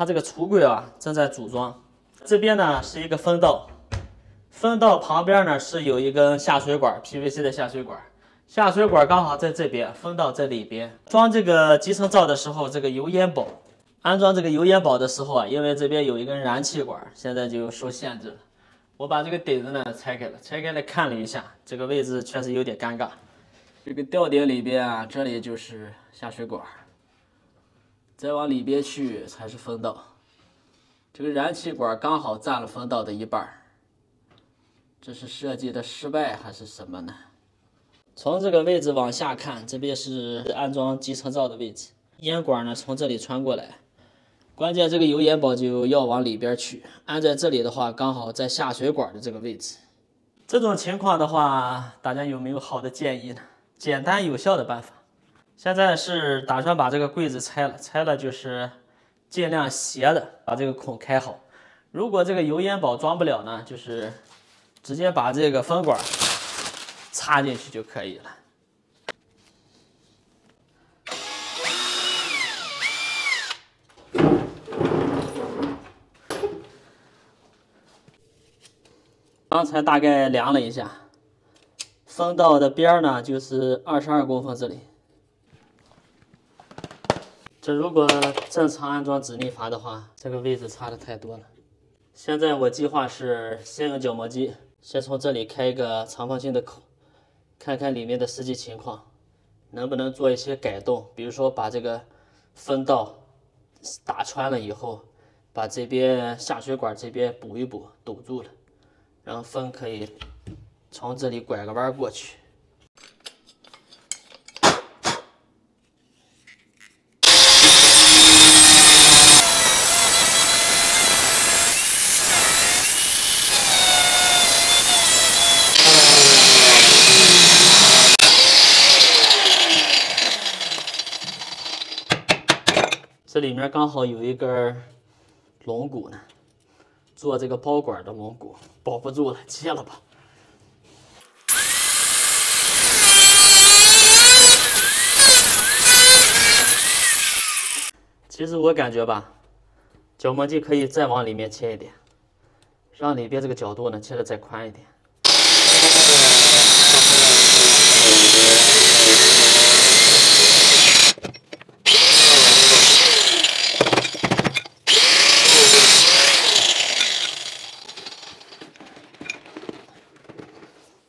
它这个橱柜啊正在组装。这边呢是一个风道，风道旁边呢是有一根下水管 ，PVC 的下水管。下水管刚好在这边，风道在里边。装这个集成灶的时候，这个油烟宝安装这个油烟宝的时候啊，因为这边有一根燃气管，现在就受限制了。我把这个底子呢拆开了，拆开来看了一下，这个位置确实有点尴尬。这个吊顶里边啊，这里就是下水管，再往里边去才是风道。这个燃气管刚好占了风道的一半，这是设计的失败还是什么呢？从这个位置往下看，这边是安装集成灶的位置，烟管呢从这里穿过来，关键这个油烟宝就要往里边去，安在这里的话，刚好在下水管的这个位置。这种情况的话，大家有没有好的建议呢？简单有效的办法。现在是打算把这个柜子拆了，拆了就是尽量斜的把这个孔开好。如果这个油烟宝装不了呢，就是直接把这个风管插进去就可以了。刚才大概量了一下，风道的边呢就是22公分这里。这如果正常安装止逆阀的话，这个位置差的太多了。现在我计划是先用角磨机，先从这里开一个长方形的口，看看里面的实际情况，能不能做一些改动，比如说把这个风道打穿了以后，把这边下水管这边补一补，堵住了，然后风可以从这里拐个弯过去。这里面刚好有一根龙骨呢，做这个包管的龙骨，保不住了，切了吧。其实我感觉吧，角磨机可以再往里面切一点，让里边这个角度呢切得再宽一点。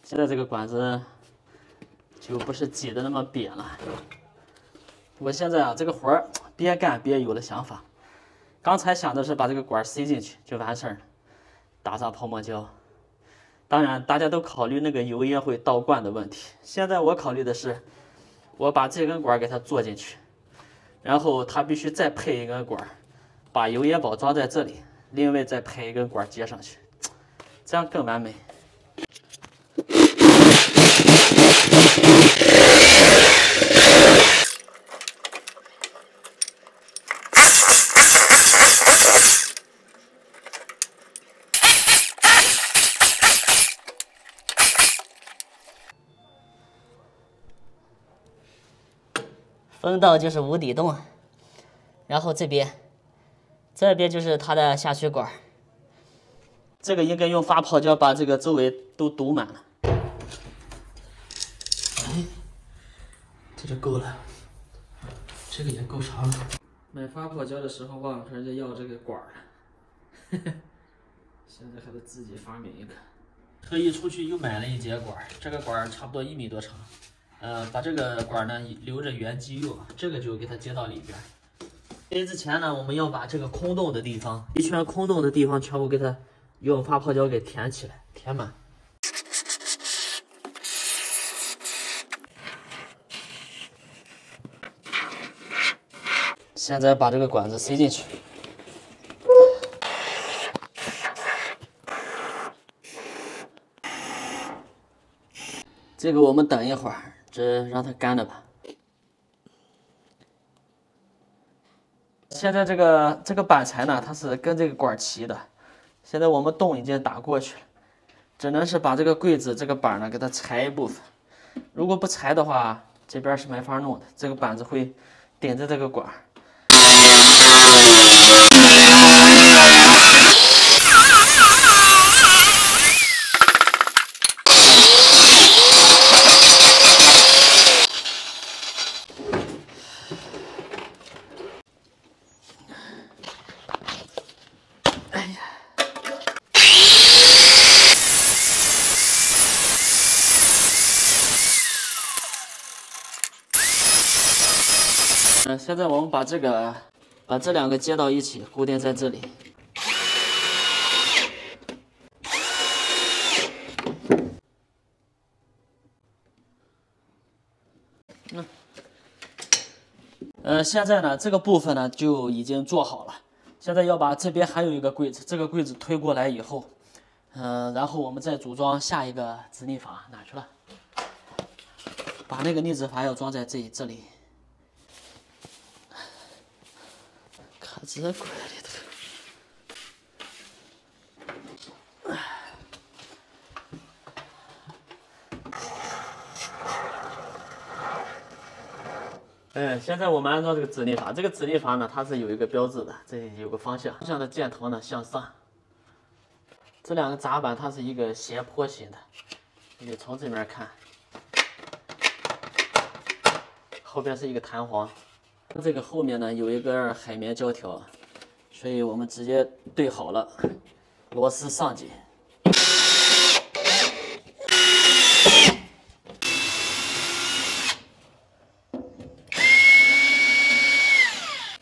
现在这个管子就不是挤的那么瘪了。我现在啊，这个活儿边干边有了想法。刚才想的是把这个管塞进去就完事儿了，打上泡沫胶。当然，大家都考虑那个油烟会倒灌的问题。现在我考虑的是，我把这根管给它做进去，然后它必须再配一根管，把油烟宝装在这里，另外再配一根管接上去，这样更完美。风道就是无底洞，然后这边就是它的下水管，这个应该用发泡胶把这个周围都堵满了。哎，这就够了，这个也够长了。买发泡胶的时候忘了和人家要这个管了，现在还得自己发明一个。特意出去又买了一节管，这个管差不多1米多长。把这个管呢留着原机用，这个就给它接到里边。接之前呢，我们要把这个空洞的地方，一圈空洞的地方全部给它用发泡胶给填起来，填满。现在把这个管子塞进去。这个我们等一会儿。这让它干了吧。现在这个板材呢，它是跟这个管齐的。现在我们洞已经打过去了，只能是把这个柜子这个板呢给它裁一部分。如果不裁的话，这边是没法弄的，这个板子会顶着这个管。现在我们把这两个接到一起，固定在这里。现在呢，这个部分呢就已经做好了。现在要把这边还有一个柜子，这个柜子推过来以后，然后我们再组装下一个直立阀，哪去了？把那个逆止阀要装在这里。卡这柜里头。现在我们安装这个直立阀，这个直立阀呢，它是有一个标志的，这里有个方向的箭头呢向上。这两个闸板它是一个斜坡形的，你从这边看，后边是一个弹簧。这个后面呢有一根海绵胶条，所以我们直接对好了，螺丝上紧。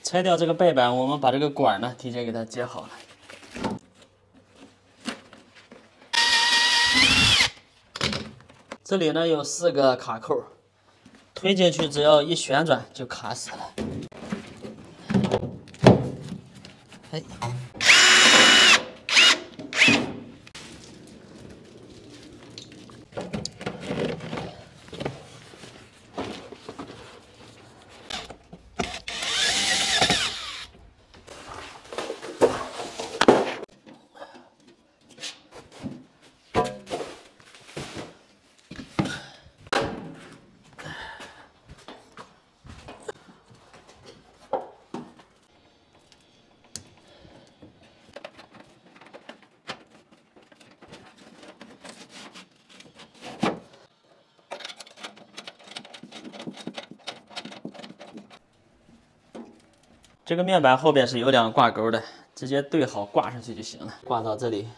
拆掉这个背板，我们把这个管呢提前给它接好了。这里呢有4个卡扣，推进去只要一旋转就卡死了。哎。这个面板后边是有2个挂钩的，直接对好挂上去就行了。挂到这里，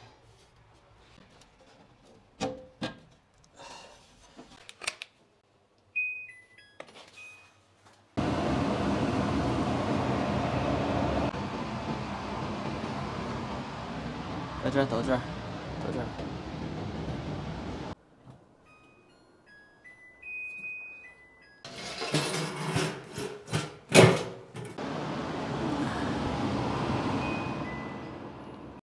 到这儿，到这儿，到这儿。